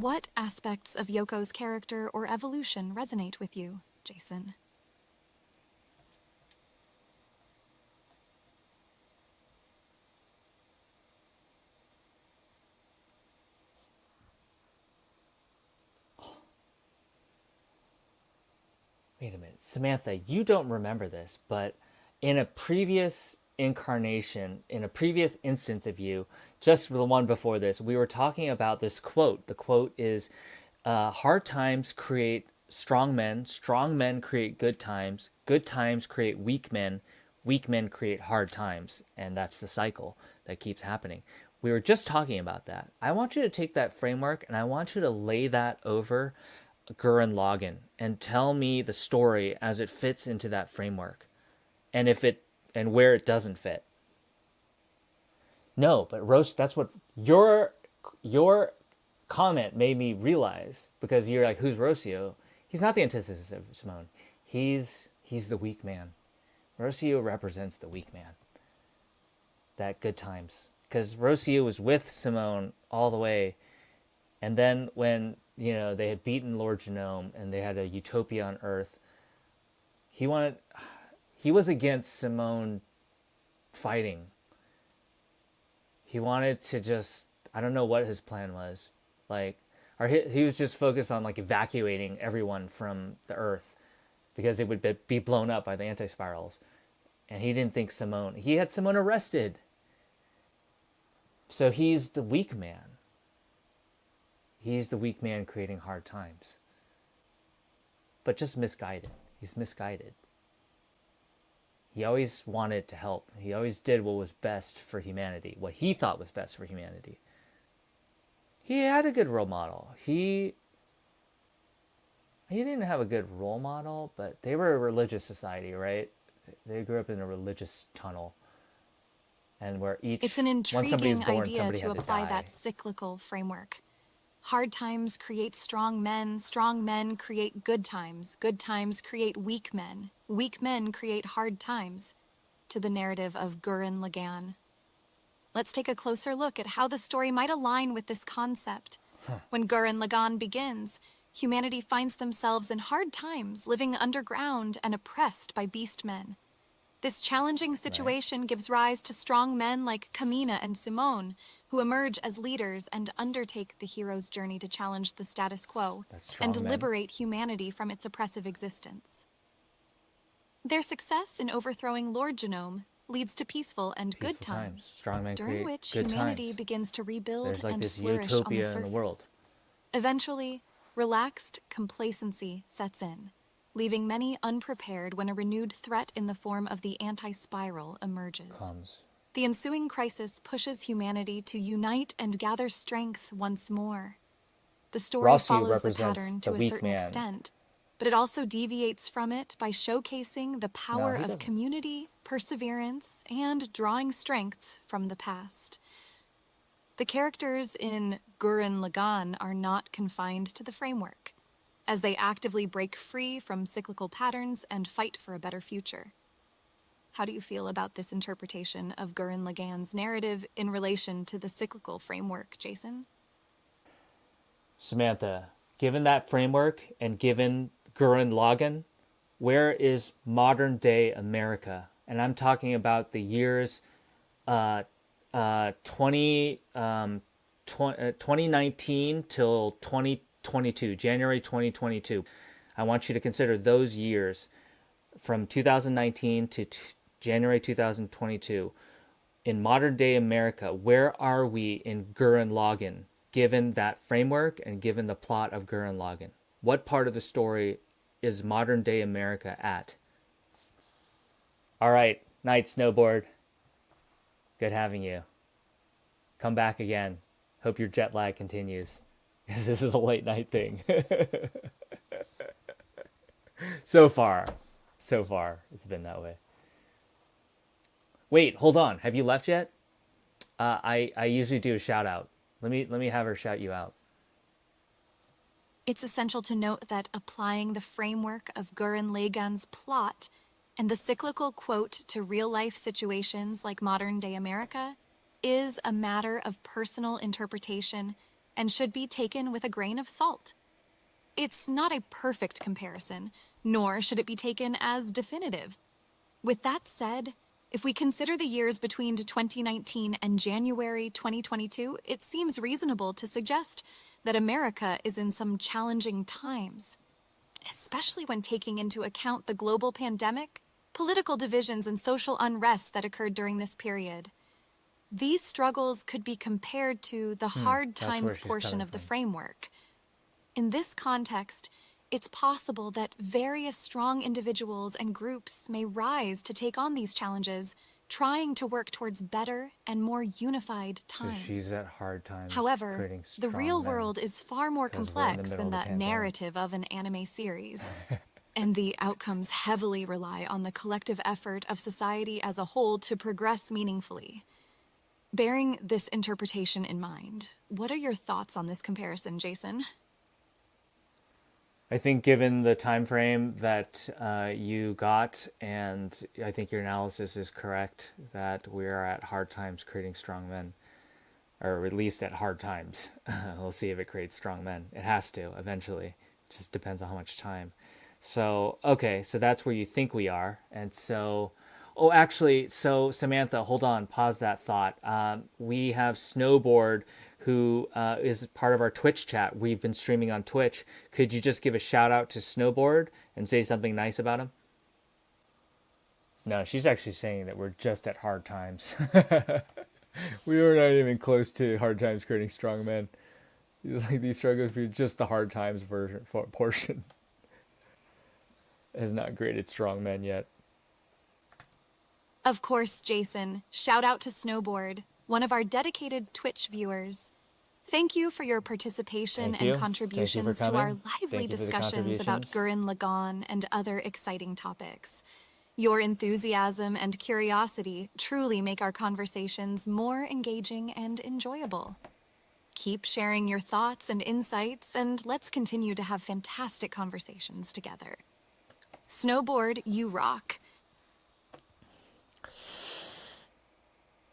What aspects of Yoko's character or evolution resonate with you, Jason? Wait a minute. Samantha, you don't remember this, but in a previous incarnation, in a previous instance of you, just the one before this, we were talking about this quote. The quote is, hard times create strong men create good times create weak men create hard times, and that's the cycle that keeps happening. We were just talking about that. I want you to take that framework and I want you to lay that over Gurren Lagann and tell me the story as it fits into that framework, and if it and where it doesn't fit. No, but roast. That's what your comment made me realize, because you're like, who's Rocio? He's not the antithesis of Simone. He's the weak man. Rocio represents the weak man. That good times, because Rocio was with Simone all the way, and then when they had beaten Lord Genome and they had a utopia on Earth, he was against Simone fighting. He wanted to just, I don't know what his plan was. He was just focused on evacuating everyone from the Earth because it would be blown up by the anti-spirals. And he didn't think he had Simone arrested. So he's the weak man. He's the weak man creating hard times. But just misguided. He's misguided. He always wanted to help. He always did what was best for humanity, what he thought was best for humanity. He had a good role model. He didn't have a good role model, but they were a religious society, right? They grew up in a religious tunnel. And where It's an intriguing idea to apply that cyclical framework. Hard times create strong men create good times create weak men create hard times, to the narrative of Gurren Lagann. Let's take a closer look at how the story might align with this concept. When Gurren Lagann begins, humanity finds themselves in hard times, living underground and oppressed by beastmen. This challenging situation gives rise to strong men like Kamina and Simone, who emerge as leaders and undertake the hero's journey to challenge the status quo and liberate humanity from its oppressive existence. Their success in overthrowing Lord Genome leads to peaceful and good times, during which humanity begins to rebuild and flourish on the surface. Eventually, relaxed complacency sets in, leaving many unprepared when a renewed threat in the form of the anti-spiral emerges. The ensuing crisis pushes humanity to unite and gather strength once more. The story follows the pattern to a certain extent, but it also deviates from it by showcasing the power of community, perseverance, and drawing strength from the past. The characters in Gurren Lagann are not confined to the framework, as they actively break free from cyclical patterns and fight for a better future. How do you feel about this interpretation of Gurren Lagann's narrative in relation to the cyclical framework, Jason? Samantha, given that framework and given Gurren Lagann, where is modern day America? And I'm talking about the years 2019 till 2022, January 2022. I want you to consider those years from 2019 to January 2022. In modern day America, where are we in Gurren Lagann, given that framework and given the plot of Gurren Lagann? What part of the story is modern day America at? All right, Night Snowboard. Good having you. Come back again. Hope your jet lag continues, because this is a late night thing. So far, it's been that way. Wait, hold on. Have you left yet? I usually do a shout out. Let me have her shout you out. It's essential to note that applying the framework of Gurren Lagann's plot and the cyclical quote to real-life situations like modern-day America is a matter of personal interpretation and should be taken with a grain of salt. It's not a perfect comparison, nor should it be taken as definitive. With that said, if we consider the years between 2019 and January 2022, it seems reasonable to suggest that America is in some challenging times, especially when taking into account the global pandemic, political divisions, and social unrest that occurred during this period. These struggles could be compared to the hard times portion of the framework. In this context, it's possible that various strong individuals and groups may rise to take on these challenges, trying to work towards better and more unified times. So she's at hard times. However, the real world is far more complex than that narrative of an anime series. And the outcomes heavily rely on the collective effort of society as a whole to progress meaningfully. Bearing this interpretation in mind, what are your thoughts on this comparison, Jason? I think given the time frame that you got, and I think your analysis is correct, that we are at hard times creating strong men, or at least at hard times. We'll see if it creates strong men. It has to eventually. It just depends on how much time. So, okay, so that's where you think we are. And so, so Samantha, hold on, pause that thought. We have Snowboard, who is part of our Twitch chat. We've been streaming on Twitch. Could you just give a shout out to Snowboard and say something nice about him? No, she's actually saying that we're just at hard times. We are not even close to hard times creating strong men. These struggles be just the hard times portion. Has not created strong men yet. Of course, Jason. Shout out to Snowboard, one of our dedicated Twitch viewers. Thank you for your participation and contributions to our lively discussions about Gurren Lagann and other exciting topics. Your enthusiasm and curiosity truly make our conversations more engaging and enjoyable. Keep sharing your thoughts and insights, and let's continue to have fantastic conversations together. Snowboard, you rock.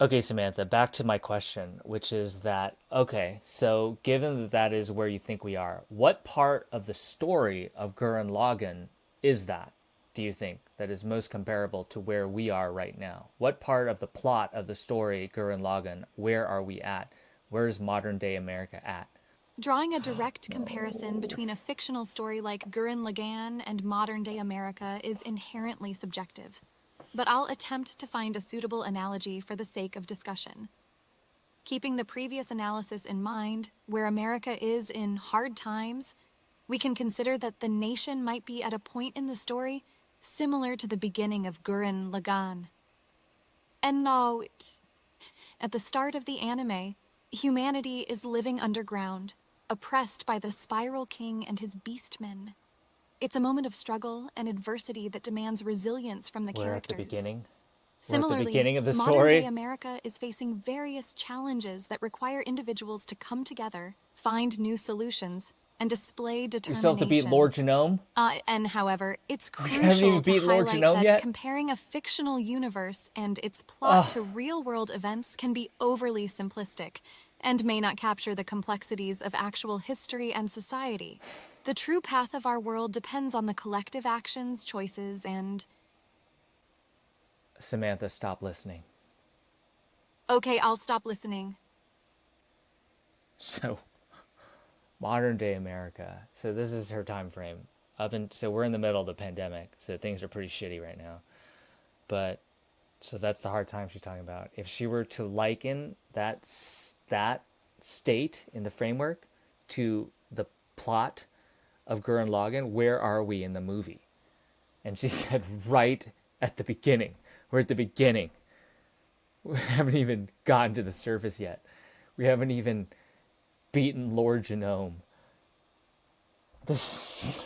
Okay, Samantha, back to my question, which is that, okay, so given that that is where you think we are, what part of the story of Gurren Lagann is that, do you think, that is most comparable to where we are right now? What part of the plot of the story, Gurren Lagann, where are we at? Where's modern day America at? Drawing a direct comparison between a fictional story like Gurren Lagann and modern day America is inherently subjective. But I'll attempt to find a suitable analogy for the sake of discussion. Keeping the previous analysis in mind, where America is in hard times, we can consider that the nation might be at a point in the story similar to the beginning of Gurren Lagann. And now, at the start of the anime, humanity is living underground, oppressed by the Spiral King and his beastmen. It's a moment of struggle and adversity that demands resilience from the characters. At the beginning. Similarly, We're at the beginning of the story. modern-day America is facing various challenges that require individuals to come together, find new solutions, and display determination. We still have to beat Lord Genome? However, it's haven't crucial even to beat Lord highlight Genome that yet? comparing a fictional universe and its plot to real-world events can be overly simplistic and may not capture the complexities of actual history and society. The true path of our world depends on the collective actions, choices, and... Samantha, stop listening. Okay, I'll stop listening. So, modern day America. So this is her time frame. So we're in the middle of the pandemic, so things are pretty shitty right now. But, so that's the hard time she's talking about. If she were to liken that state in the framework to the plot of Gurren Lagann, where are we in the movie? And she said right at the beginning. We're at the beginning. We haven't even gotten to the surface yet. We haven't even beaten Lord Genome. This